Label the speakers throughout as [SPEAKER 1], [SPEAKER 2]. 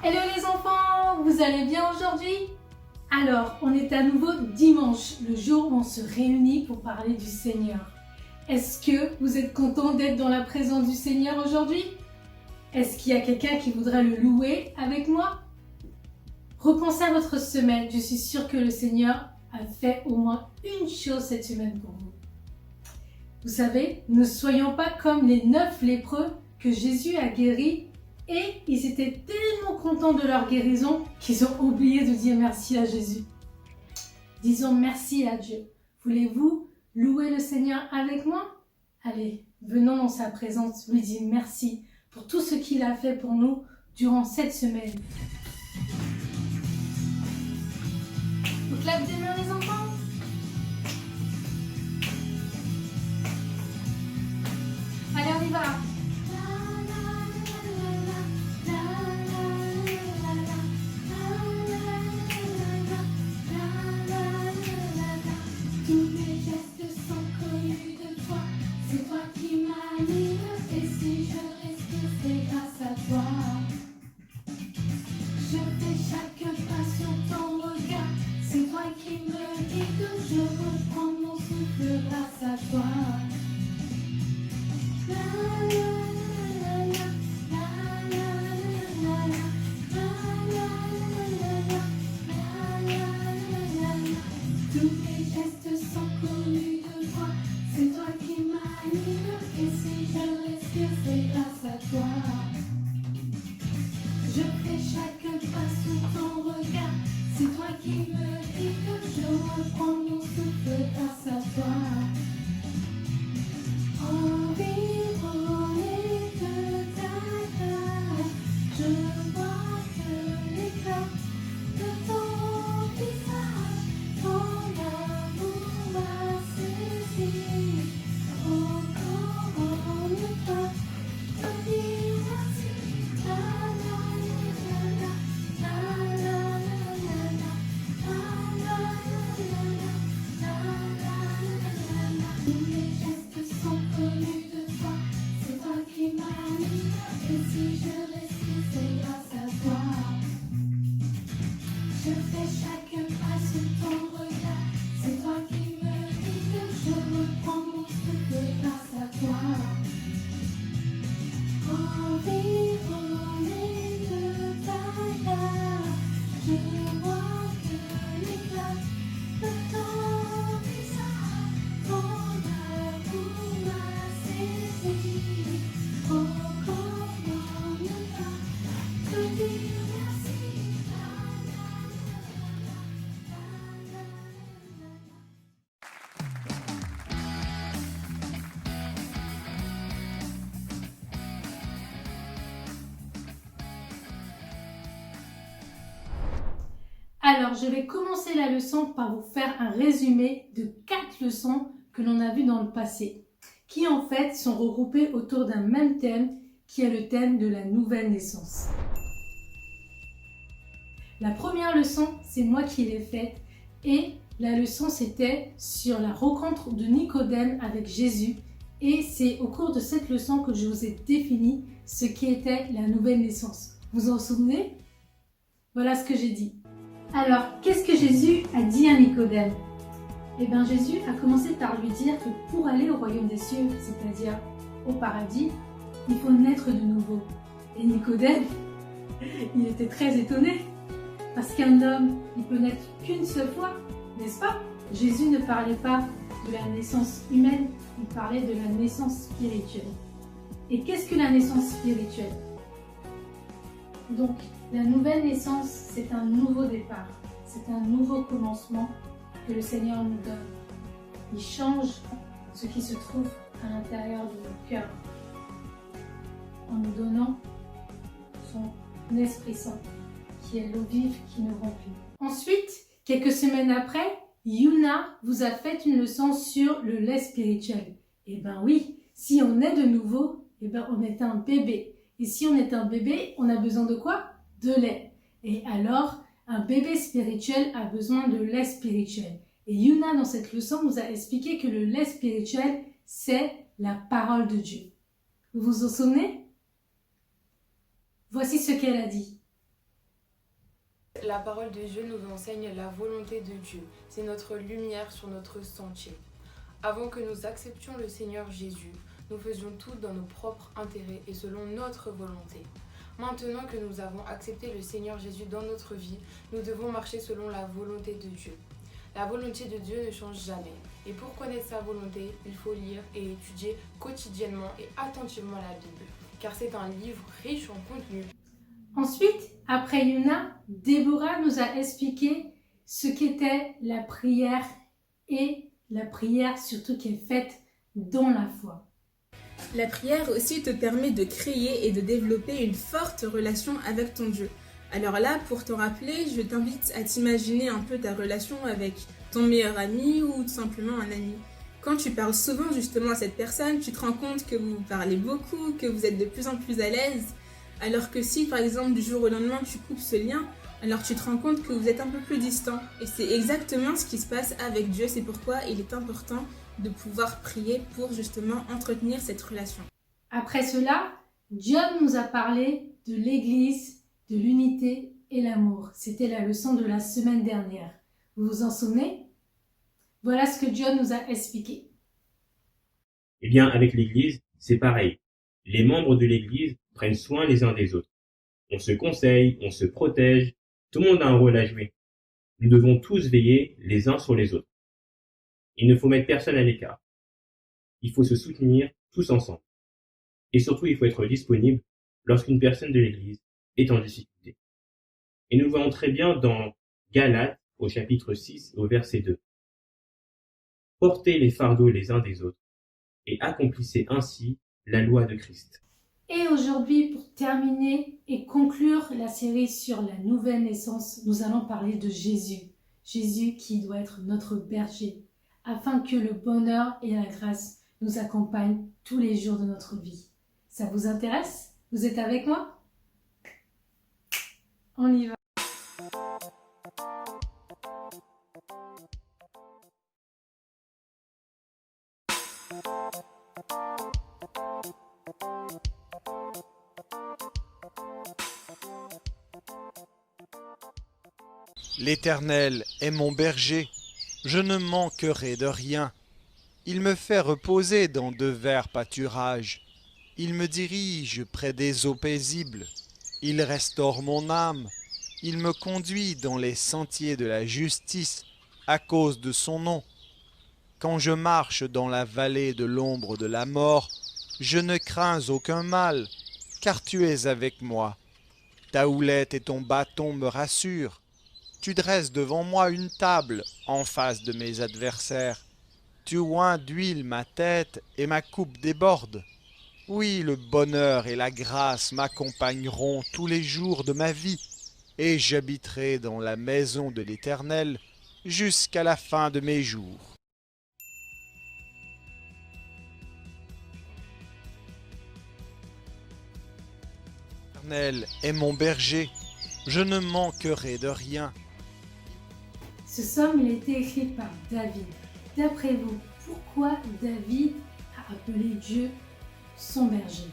[SPEAKER 1] Hello les enfants, vous allez bien aujourd'hui? Alors, on est à nouveau dimanche, le jour où on se réunit pour parler du Seigneur. Est-ce que vous êtes content d'être dans la présence du Seigneur aujourd'hui? Est-ce qu'il y a quelqu'un qui voudrait le louer avec moi? Repensez à votre semaine, je suis sûre que le Seigneur a fait au moins une chose cette semaine pour vous. Vous savez, ne soyons pas comme les 9 lépreux que Jésus a guéris. Et ils étaient tellement contents de leur guérison qu'ils ont oublié de dire merci à Jésus. Disons merci à Dieu. Voulez-vous louer le Seigneur avec moi? Allez, venons dans sa présence, lui dire merci pour tout ce qu'il a fait pour nous durant cette semaine. Vous claquez des mains les enfants? Allez, on y va! Alors, je vais commencer la leçon par vous faire un résumé de 4 leçons que l'on a vues dans le passé, qui en fait sont regroupées autour d'un même thème, qui est le thème de la nouvelle naissance. La première leçon, c'est moi qui l'ai faite, et la leçon c'était sur la rencontre de Nicodème avec Jésus, et c'est au cours de cette leçon que je vous ai défini ce qui était la nouvelle naissance. Vous en souvenez? Voilà ce que j'ai dit. Alors, qu'est-ce que Jésus a dit à Nicodème? Eh bien, Jésus a commencé par lui dire que pour aller au royaume des cieux, c'est-à-dire au paradis, il faut naître de nouveau. Et Nicodème, il était très étonné, parce qu'un homme, il peut naître qu'une seule fois, n'est-ce pas? Jésus ne parlait pas de la naissance humaine, il parlait de la naissance spirituelle. Et qu'est-ce que la naissance spirituelle? Donc, la nouvelle naissance, c'est un nouveau départ, c'est un nouveau commencement que le Seigneur nous donne. Il change ce qui se trouve à l'intérieur de nos cœurs en nous donnant son Esprit Saint, qui est l'eau vive qui nous remplit. Ensuite, quelques semaines après, Yuna vous a fait une leçon sur le lait spirituel. Eh bien oui, si on est de nouveau, eh bien on est un bébé. Et si on est un bébé, on a besoin de quoi? De lait. Et alors, un bébé spirituel a besoin de lait spirituel. Et Yuna, dans cette leçon, nous a expliqué que le lait spirituel, c'est la parole de Dieu. Vous vous en souvenez? Voici ce qu'elle a dit.
[SPEAKER 2] La parole de Dieu nous enseigne la volonté de Dieu. C'est notre lumière sur notre sentier. Avant que nous acceptions le Seigneur Jésus, nous faisions tout dans nos propres intérêts et selon notre volonté. Maintenant que nous avons accepté le Seigneur Jésus dans notre vie, nous devons marcher selon la volonté de Dieu. La volonté de Dieu ne change jamais. Et pour connaître sa volonté, il faut lire et étudier quotidiennement et attentivement la Bible, car c'est un livre riche en contenu.
[SPEAKER 1] Ensuite, après Yuna, Déborah nous a expliqué ce qu'était la prière et la prière surtout qui est faite dans la foi.
[SPEAKER 3] La prière aussi te permet de créer et de développer une forte relation avec ton Dieu. Alors là, pour te rappeler, je t'invite à t'imaginer un peu ta relation avec ton meilleur ami ou tout simplement un ami. Quand tu parles souvent justement à cette personne, tu te rends compte que vous parlez beaucoup, que vous êtes de plus en plus à l'aise. Alors que si par exemple du jour au lendemain tu coupes ce lien, alors tu te rends compte que vous êtes un peu plus distant. Et c'est exactement ce qui se passe avec Dieu, c'est pourquoi il est important de pouvoir prier pour justement entretenir cette relation.
[SPEAKER 1] Après cela, John nous a parlé de l'Église, de l'unité et l'amour. C'était la leçon de la semaine dernière. Vous vous en souvenez? Voilà ce que John nous a expliqué.
[SPEAKER 4] Eh bien, avec l'Église, c'est pareil. Les membres de l'Église prennent soin les uns des autres. On se conseille, on se protège, tout le monde a un rôle à jouer. Nous devons tous veiller les uns sur les autres. Il ne faut mettre personne à l'écart. Il faut se soutenir tous ensemble. Et surtout, il faut être disponible lorsqu'une personne de l'Église est en difficulté. Et nous le voyons très bien dans Galates au chapitre 6 au verset 2. Portez les fardeaux les uns des autres et accomplissez ainsi la loi de Christ.
[SPEAKER 1] Et aujourd'hui, pour terminer et conclure la série sur la nouvelle naissance, nous allons parler de Jésus. Jésus qui doit être notre berger, afin que le bonheur et la grâce nous accompagnent tous les jours de notre vie. Ça vous intéresse? Vous êtes avec moi? On y va.
[SPEAKER 5] L'Éternel est mon berger, je ne manquerai de rien. Il me fait reposer dans de verts pâturages. Il me dirige près des eaux paisibles. Il restaure mon âme. Il me conduit dans les sentiers de la justice à cause de son nom. Quand je marche dans la vallée de l'ombre de la mort, je ne crains aucun mal, car tu es avec moi. Ta houlette et ton bâton me rassurent. Tu dresses devant moi une table en face de mes adversaires. Tu oins d'huile ma tête et ma coupe déborde. Oui, le bonheur et la grâce m'accompagneront tous les jours de ma vie, et j'habiterai dans la maison de l'Éternel jusqu'à la fin de mes jours. L'Éternel est mon berger, je ne manquerai de rien.
[SPEAKER 1] Ce psaume il a été écrit par David. D'après vous, pourquoi David a appelé Dieu son berger?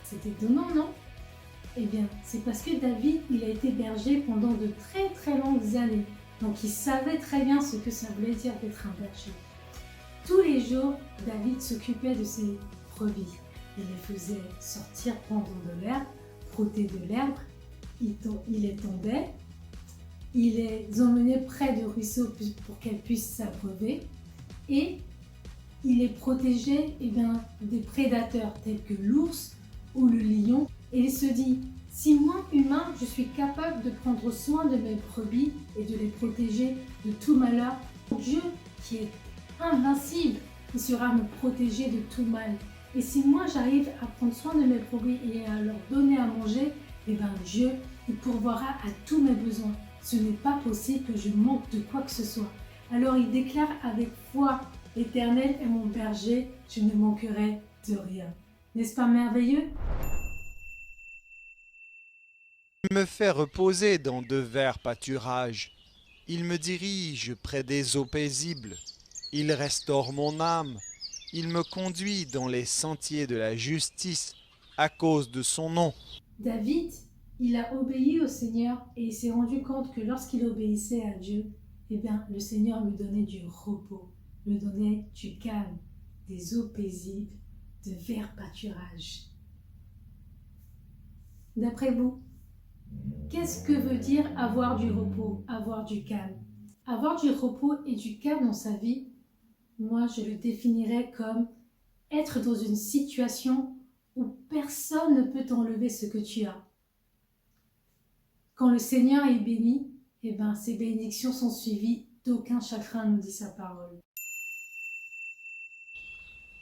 [SPEAKER 1] C'est étonnant, non? Eh bien, c'est parce que David, il a été berger pendant de très très longues années. Donc il savait très bien ce que ça voulait dire d'être un berger. Tous les jours, David s'occupait de ses brebis. Il les faisait sortir prendre de l'herbe, frotter de l'herbe, il les tondait, il les emmenait près de ruisseaux pour qu'elles puissent s'abreuver et il les protégeait des prédateurs tels que l'ours ou le lion. Et il se dit, si moi, humain, je suis capable de prendre soin de mes brebis et de les protéger de tout malheur, Dieu qui est invincible, il sera me protéger de tout mal. Et si moi j'arrive à prendre soin de mes brebis et à leur donner à manger, Dieu, il pourvoira à tous mes besoins. Ce n'est pas possible que je manque de quoi que ce soit. Alors il déclare avec foi, l'Éternel est mon berger, je ne manquerai de rien. N'est-ce pas merveilleux?
[SPEAKER 5] Il me fait reposer dans de verts pâturages. Il me dirige près des eaux paisibles. Il restaure mon âme. Il me conduit dans les sentiers de la justice à cause de son nom.
[SPEAKER 1] David, il a obéi au Seigneur et il s'est rendu compte que lorsqu'il obéissait à Dieu, eh bien, le Seigneur lui donnait du repos, lui donnait du calme, des eaux paisibles, de verts pâturages. D'après vous, qu'est-ce que veut dire avoir du repos, avoir du calme? Avoir du repos et du calme dans sa vie, moi je le définirais comme être dans une situation où personne ne peut t'enlever ce que tu as. Quand le Seigneur est béni, eh ben, ses bénédictions sont suivies d'aucun chagrin, nous dit sa parole.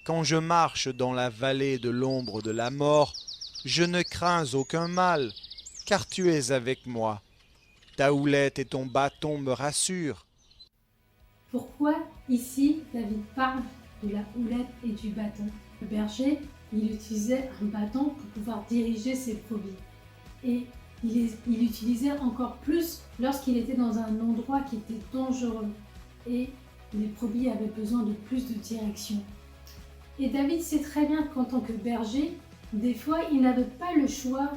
[SPEAKER 5] Quand je marche dans la vallée de l'ombre de la mort, je ne crains aucun mal, car tu es avec moi. Ta houlette et ton bâton me rassurent.
[SPEAKER 1] Pourquoi ici David parle de la houlette et du bâton? Le berger, il utilisait un bâton pour pouvoir diriger ses brebis. Et il utilisait encore plus lorsqu'il était dans un endroit qui était dangereux. Et les brebis avaient besoin de plus de direction. Et David sait très bien qu'en tant que berger, des fois, il n'avait pas le choix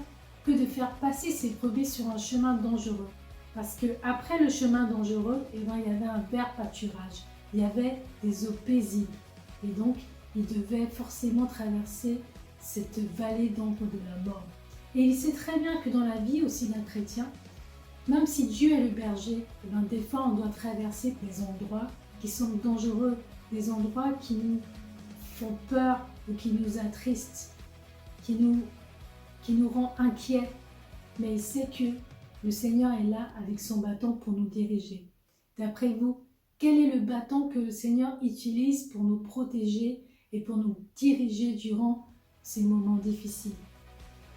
[SPEAKER 1] que de faire passer ses brebis sur un chemin dangereux. Parce qu'après le chemin dangereux, eh ben, il y avait un vert pâturage, il y avait des eaux paisibles. Et donc, il devait forcément traverser cette vallée d'ombre de la mort. Et il sait très bien que dans la vie aussi d'un chrétien, même si Dieu est le berger, eh ben, des fois on doit traverser des endroits qui sont dangereux, des endroits qui nous font peur ou qui nous attristent, qui nous rend inquiets. Mais il sait que le Seigneur est là avec son bâton pour nous diriger. D'après vous, quel est le bâton que le Seigneur utilise pour nous protéger et pour nous diriger durant ces moments difficiles?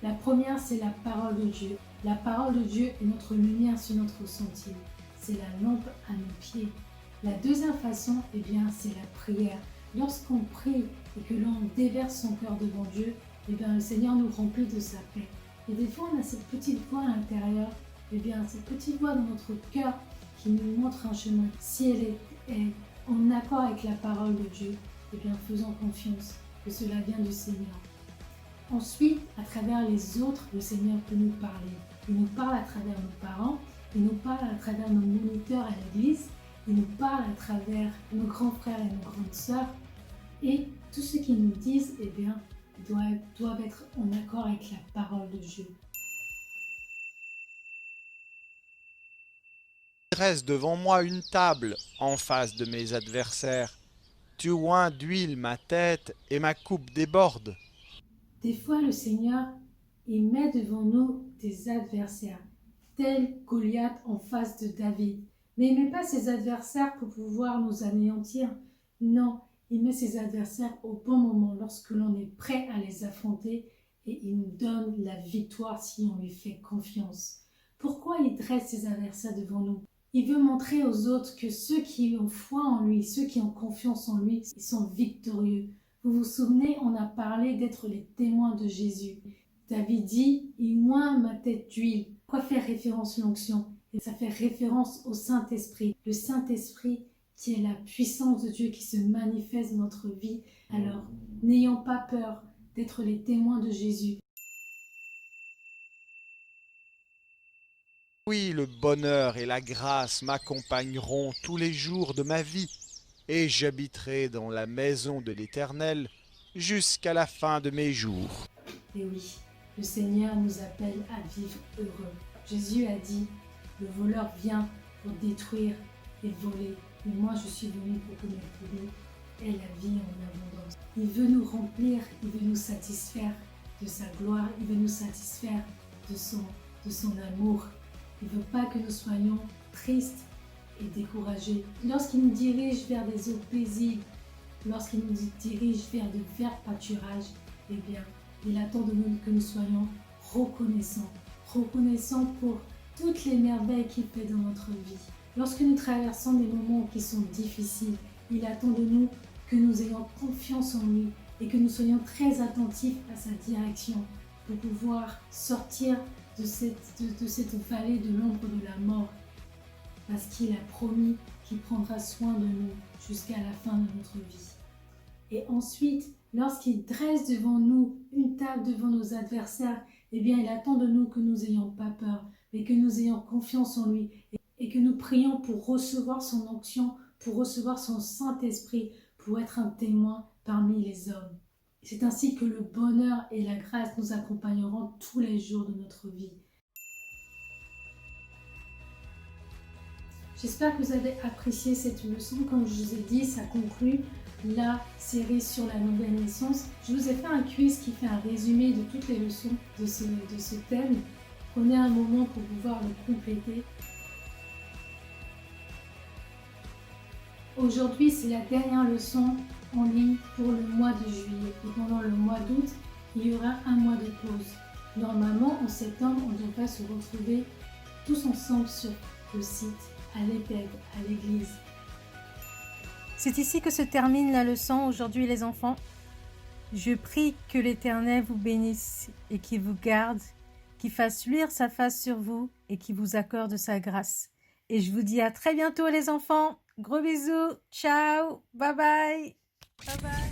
[SPEAKER 1] La première, c'est la parole de Dieu. La parole de Dieu est notre lumière sur notre sentier. C'est la lampe à nos pieds. La deuxième façon, eh bien, c'est la prière. Lorsqu'on prie et que l'on déverse son cœur devant Dieu, eh bien, le Seigneur nous remplit de sa paix. Et des fois, on a cette petite voix à l'intérieur, eh bien, cette petite voix dans notre cœur qui nous montre un chemin. Si elle est en accord avec la parole de Dieu, eh bien, faisons confiance que cela vient du Seigneur. Ensuite, à travers les autres, le Seigneur peut nous parler. Il nous parle à travers nos parents, il nous parle à travers nos moniteurs à l'église, il nous parle à travers nos grands frères et nos grandes sœurs. Et tout ce qu'ils nous disent, eh bien, doivent être en accord avec la parole de Dieu.
[SPEAKER 5] Dresse devant moi une table en face de mes adversaires. Tu oins d'huile ma tête et ma coupe déborde.
[SPEAKER 1] Des fois, le Seigneur, il met devant nous des adversaires, tels Goliath en face de David. Mais il ne met pas ses adversaires pour pouvoir nous anéantir. Non, il met ses adversaires au bon moment, lorsque l'on est prêt à les affronter, et il nous donne la victoire si on lui fait confiance. Pourquoi il dresse ses adversaires devant nous? Il veut montrer aux autres que ceux qui ont foi en lui, ceux qui ont confiance en lui, ils sont victorieux. Vous vous souvenez, on a parlé d'être les témoins de Jésus. David dit, il oint ma tête d'huile. Quoi fait référence l'onction? Et ça fait référence au Saint-Esprit. Le Saint-Esprit qui est la puissance de Dieu qui se manifeste dans notre vie. Alors, n'ayons pas peur d'être les témoins de Jésus.
[SPEAKER 5] Oui, le bonheur et la grâce m'accompagneront tous les jours de ma vie, et j'habiterai dans la maison de l'Éternel jusqu'à la fin de mes jours.
[SPEAKER 1] Et oui, le Seigneur nous appelle à vivre heureux. Jésus a dit, le voleur vient pour détruire et voler, mais moi je suis venu pour que notre vie ait la vie en abondance. Il veut nous remplir, il veut nous satisfaire de sa gloire, il veut nous satisfaire de son amour. Il ne veut pas que nous soyons tristes et découragés. Lorsqu'il nous dirige vers des eaux paisibles, lorsqu'il nous dirige vers de verts pâturages, eh bien, il attend de nous que nous soyons reconnaissants. Reconnaissants pour toutes les merveilles qu'il fait dans notre vie. Lorsque nous traversons des moments qui sont difficiles, il attend de nous que nous ayons confiance en lui et que nous soyons très attentifs à sa direction pour pouvoir sortir de cette vallée de l'ombre de la mort, parce qu'il a promis qu'il prendra soin de nous jusqu'à la fin de notre vie. Et ensuite, lorsqu'il dresse devant nous une table devant nos adversaires, eh bien, il attend de nous que nous n'ayons pas peur, mais que nous ayons confiance en lui et que nous prions pour recevoir son onction, pour recevoir son Saint-Esprit, pour être un témoin parmi les hommes. C'est ainsi que le bonheur et la grâce nous accompagneront tous les jours de notre vie. J'espère que vous avez apprécié cette leçon. Comme je vous ai dit, ça conclut la série sur la nouvelle naissance. Je vous ai fait un quiz qui fait un résumé de toutes les leçons de ce thème. Prenez un moment pour pouvoir le compléter. Aujourd'hui, c'est la dernière leçon en ligne pour le mois de juillet. Et pendant le mois d'août, il y aura un mois de pause. Normalement, en septembre, on devrait se retrouver tous ensemble sur le site, à l'EPED, à l'église.
[SPEAKER 6] C'est ici que se termine la leçon aujourd'hui les enfants. Je prie que l'Éternel vous bénisse et qu'il vous garde, qu'il fasse luire sa face sur vous et qu'il vous accorde sa grâce. Et je vous dis à très bientôt les enfants. Gros bisous. Ciao. Bye bye. Bye bye.